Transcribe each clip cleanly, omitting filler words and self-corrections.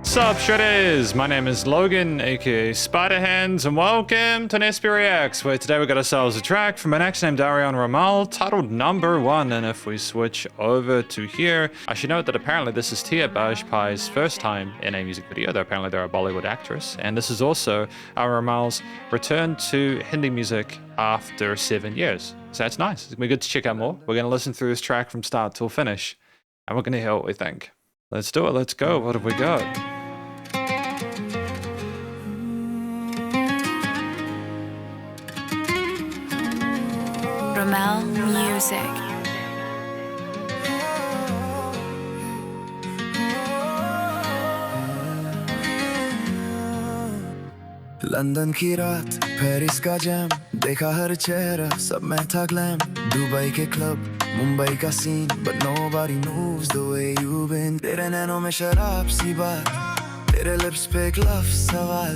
Sup Shredders, my name is Logan, aka Spiderhands, and welcome to an SP Reacts, where today we got ourselves a track from an act named Arian Romal titled Number One. And if we switch over to here, I should note that apparently this is Bajpai's first time in a music video, though apparently they're a Bollywood actress, and this is also Arian Romal's return to Hindi music after 7 years. So that's nice. It's gonna be good to check out more. We're gonna listen through this track from start till finish, and we're gonna hear what we think. Let's do it, let's go. What have we got? Romal Music. London की रात, Paris का jam, देखा हर चेहरा, सब में था glam. Dubai के club, Mumbai का scene, but nobody moves the way you've been. तेरे नैनों में शराब सी बात, तेरे लिप्स पे एक लव सवाल.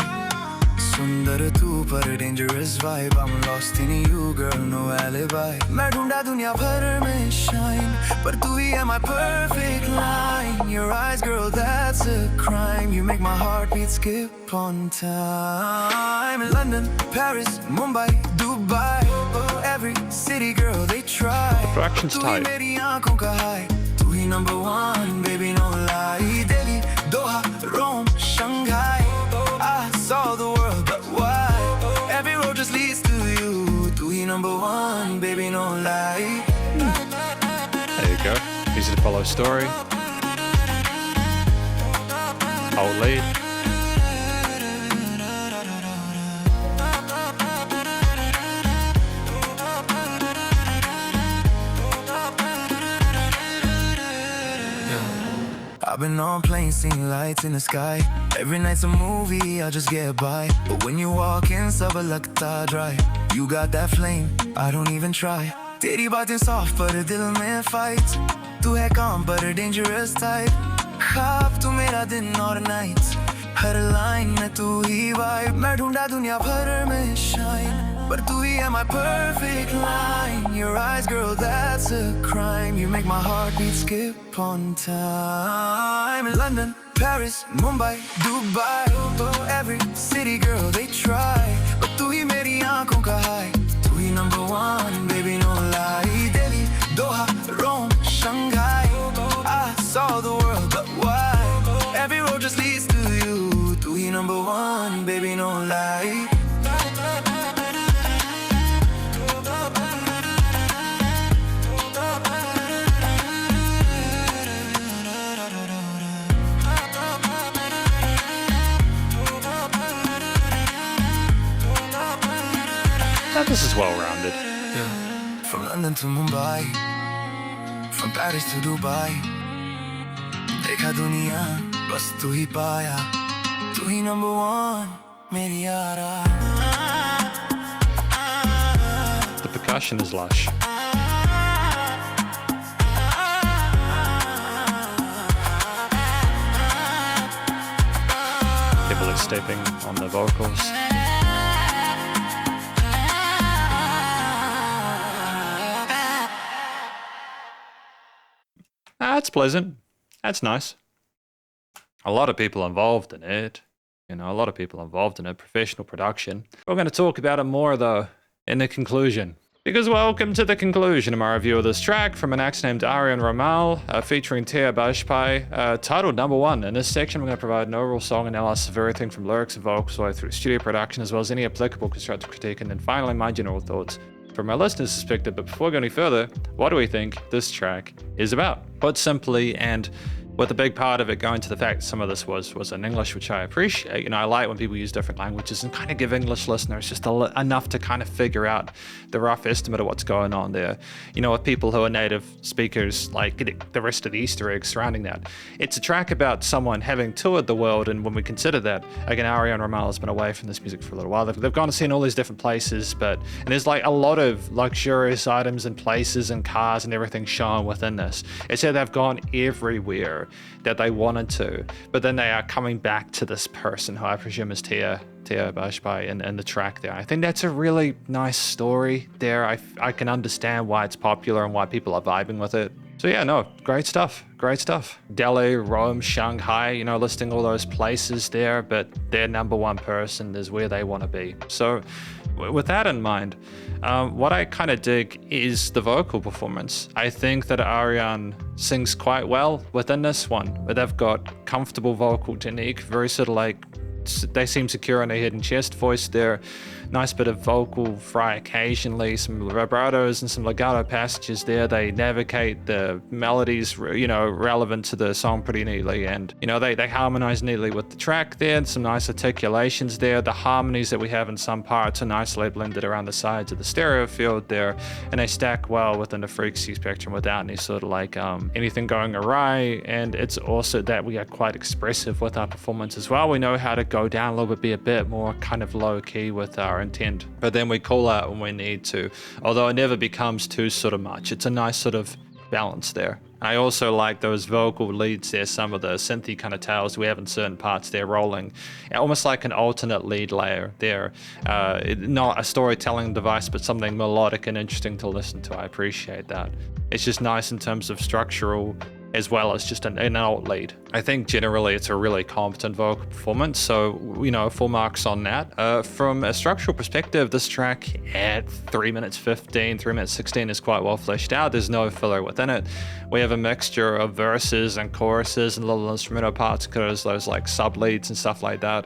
सुंदर तू पर dangerous vibe, I'm lost in you girl, no alibi. मैं ढूंढा दुनिया भर में shine, पर तू ही है my perfect line. Your eyes girl, that's a crime, you make my heartbeat skip on time. London, Paris, Mumbai, Dubai, oh every city girl they try. Production's तू ही tight. मेरी आंखों का high, तू ही number one, baby no lie. Delhi, Doha, Rome, Shanghai, I saw the world, but why? Every road just leads to you. Tu hi number one, baby, no lie. There you go. Easy to follow story. Whole lead. I've been on planes, seeing lights in the sky. Every night's a movie, I just get by. But when you walk in, सब लगता dry. You got that flame, I don't even try. तेरी बातें soft पर दिल में fight. तू है calm पर dangerous type. ख्वाब तू मेरा दिन और night. हर line में तू ही vibe. मैं ढूंढा दुनिया भर में shine, but तू ही है my perfect line. Your eyes girl, that's a crime, you make my heartbeat skip on time. London, Paris, Mumbai, Dubai, oh every city girl they try, but तू ही मेरी आंखों का high. तू ही number one, baby no lie. Delhi, Doha, Rome, Shanghai, I saw the world, but why? Every road just leads to you. तू ही number one, baby no lie. This is well-rounded. Yeah. From London to Mumbai, from Paris to Dubai, देखा दुनिया बस तू ही पाया. तू ही number one, मेरी यारा. The percussion is lush. People are stepping on the vocals. That's pleasant. That's nice. A lot of people involved in it. You know, a lot of people involved in it. Professional production. We're going to talk about it more, though, in the conclusion. Because welcome to the conclusion of my review of this track from an act named Arian Romal, featuring Bajpai, titled Number One. In this section, we're going to provide an overall song analysis of everything from lyrics and vocals all the way through studio production, as well as any applicable constructive critique, and then finally my general thoughts from my listener's perspective. But before we go any further, what do we think this track is about? Put simply, and with a big part of it going to the fact that some of this was in English, which I appreciate. You know, I like when people use different languages and kind of give English listeners just enough to kind of figure out the rough estimate of what's going on there. You know, with people who are native speakers, like the rest of the Easter eggs surrounding that. It's a track about someone having toured the world, and when we consider that, again, Arian Romal has been away from this music for a little while. They've gone to see in all these different places, and there's like a lot of luxurious items and places and cars and everything shown within this. It's how they've gone everywhere that they wanted to, but then they are coming back to this person who I presume is Bajpai in the track there. I think that's a really nice story there. I can understand why it's popular and why people are vibing with it. So yeah, no, great stuff. Great stuff. Delhi, Rome, Shanghai, you know, listing all those places there, but their number one person is where they want to be. So with that in mind, what I kind of dig is the vocal performance. I think that Arian sings quite well within this one, where they've got comfortable vocal technique, very sort of like, they seem secure in their head and chest voice there. Nice bit of vocal fry occasionally, some vibratos and some legato passages there. They navigate the melodies, you know, relevant to the song pretty neatly. And, you know, they harmonize neatly with the track there. Some nice articulations there. The harmonies that we have in some parts are nicely blended around the sides of the stereo field there. And they stack well within the frequency spectrum without any sort of like anything going awry. And it's also that we are quite expressive with our performance as well. We know how to go down a little bit, be a bit more kind of low key with our intent, but then we call out when we need to, although it never becomes too sort of much. It's a nice sort of balance there. I also like those vocal leads there, some of the synthy kind of tails we have in certain parts there rolling, almost like an alternate lead layer there. Not a storytelling device, but something melodic and interesting to listen to. I appreciate that. It's just nice in terms of structural as well as just an alt lead. I think generally it's a really competent vocal performance, so, you know, full marks on that. From a structural perspective, this track at 3 minutes 15, 3 minutes 16 is quite well fleshed out. There's no filler within it. We have a mixture of verses and choruses and little instrumental parts, because those like sub leads and stuff like that.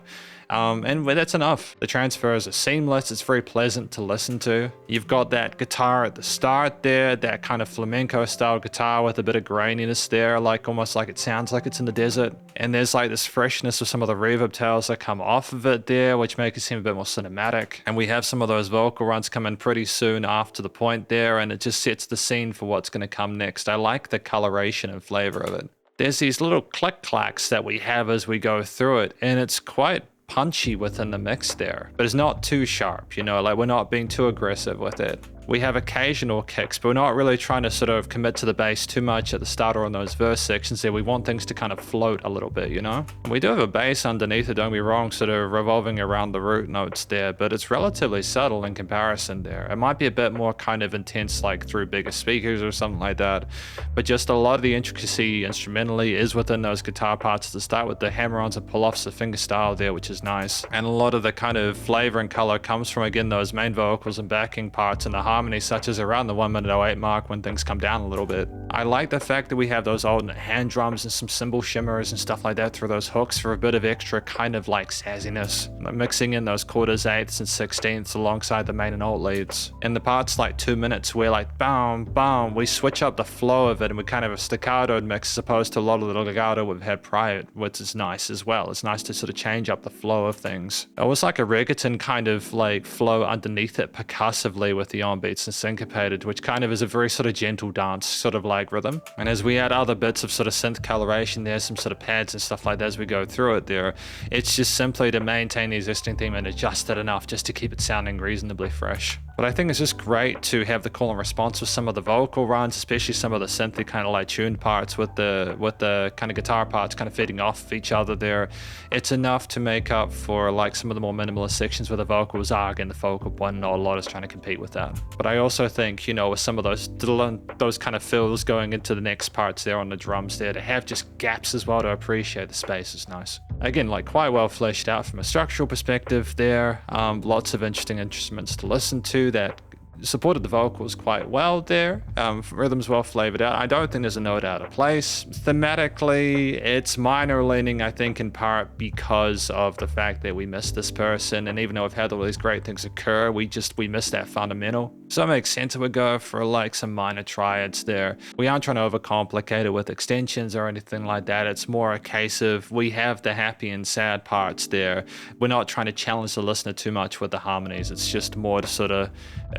And that's enough. The transfers are seamless. It's very pleasant to listen to. You've got that guitar at the start there, that kind of flamenco style guitar with a bit of graininess there, like almost like it sounds like it's in the desert. And there's like this freshness of some of the reverb tails that come off of it there, which make it seem a bit more cinematic. And we have some of those vocal runs come in pretty soon after the point there, and it just sets the scene for what's going to come next. I like the coloration and flavor of it. There's these little click clacks that we have as we go through it, and it's quite punchy within the mix there, but it's not too sharp, you know, like we're not being too aggressive with it. We have occasional kicks, but we're not really trying to sort of commit to the bass too much at the start or on those verse sections there. We want things to kind of float a little bit, you know? We do have a bass underneath it, don't be wrong, sort of revolving around the root notes there, but it's relatively subtle in comparison there. It might be a bit more kind of intense like through bigger speakers or something like that, but just a lot of the intricacy instrumentally is within those guitar parts at the start with the hammer-ons and pull-offs, the finger style there, which is nice. And a lot of the kind of flavor and color comes from, again, those main vocals and backing parts and the harmony, such as around the 1 minute 08 mark when things come down a little bit. I like the fact that we have those alternate hand drums and some cymbal shimmers and stuff like that through those hooks for a bit of extra kind of like sassiness, mixing in those quarters, eighths and sixteenths alongside the main and alt leads. In the parts like 2 minutes where like bam bam, we switch up the flow of it and we kind of a staccato mix as opposed to a lot of the legato we've had prior, which is nice as well. It's nice to sort of change up the flow of things. It was like a reggaeton kind of like flow underneath it percussively with the on beats and syncopated, which kind of is a very sort of gentle dance sort of like rhythm. And as we add other bits of sort of synth coloration there, some sort of pads and stuff like that as we go through it there, it's just simply to maintain the existing theme and adjust it enough just to keep it sounding reasonably fresh. But I think it's just great to have the call and response with some of the vocal runs, especially some of the synthy kind of like tuned parts with the kind of guitar parts kind of feeding off of each other there. It's enough to make up for like some of the more minimalist sections where the vocals are again the focal point, and not a lot is trying to compete with that. But I also think, you know, with some of those kind of fills going into the next parts there on the drums there, to have just gaps as well to appreciate the space is nice. Again, like quite well fleshed out from a structural perspective there. Lots of interesting instruments to listen to that supported the vocals quite well there. Rhythm's well flavored out. I don't think there's a note out of place. Thematically, it's minor leaning, I think, in part because of the fact that we missed this person, and even though we've had all these great things occur, we missed that fundamental. So it makes sense that we go for like some minor triads there. We aren't trying to overcomplicate it with extensions or anything like that. It's more a case of we have the happy and sad parts there. We're not trying to challenge the listener too much with the harmonies. It's just more to sort of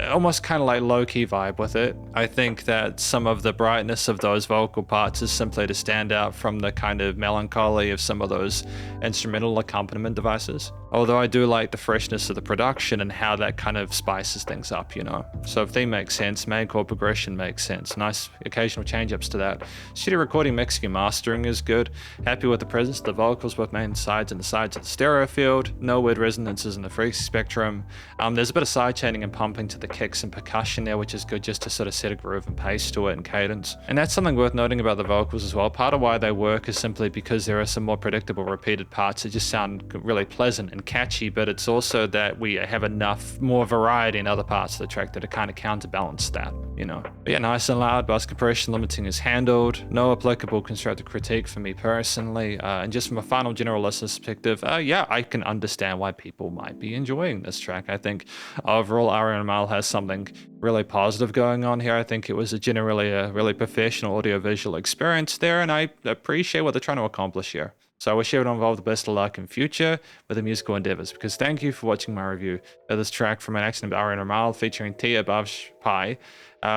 almost kind of like low-key vibe with it. I think that some of the brightness of those vocal parts is simply to stand out from the kind of melancholy of some of those instrumental accompaniment devices. Although I do like the freshness of the production and how that kind of spices things up, you know. So if theme makes sense, main chord progression makes sense. Nice occasional change-ups to that. Studio recording, mixing and mastering is good. Happy with the presence of the vocals, both main sides and the sides of the stereo field. No weird resonances in the frequency spectrum. There's a bit of side chaining and pumping to the kicks effects and percussion there, which is good just to sort of set a groove and pace to it and cadence. And that's something worth noting about the vocals as well. Part of why they work is simply because there are some more predictable repeated parts that just sound really pleasant and catchy, but it's also that we have enough more variety in other parts of the track that to kind of counterbalance that, you know. But yeah, nice and loud, bass compression limiting is handled. No applicable constructive critique for me personally. And just from a final general listener's perspective, yeah, I can understand why people might be enjoying this track. I think overall Arian Romal has something really positive going on here. I think it was generally a really professional audiovisual experience there, and I appreciate what they're trying to accomplish here. So I wish everyone involved the best of luck in future with the musical endeavors, because thank you for watching my review of this track from an act named Arian Romal featuring Tia Bajpai,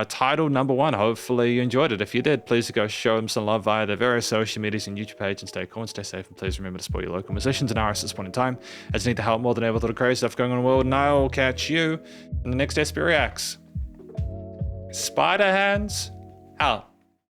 titled Number One. Hopefully you enjoyed it. If you did, please go show them some love via their various social medias and YouTube page, and stay cool and stay safe, and please remember to support your local musicians and artists at this point in time, as they need the help more than ever with all the crazy stuff going on in the world. And I'll catch you in the next SP Reacts. Spiderhands out.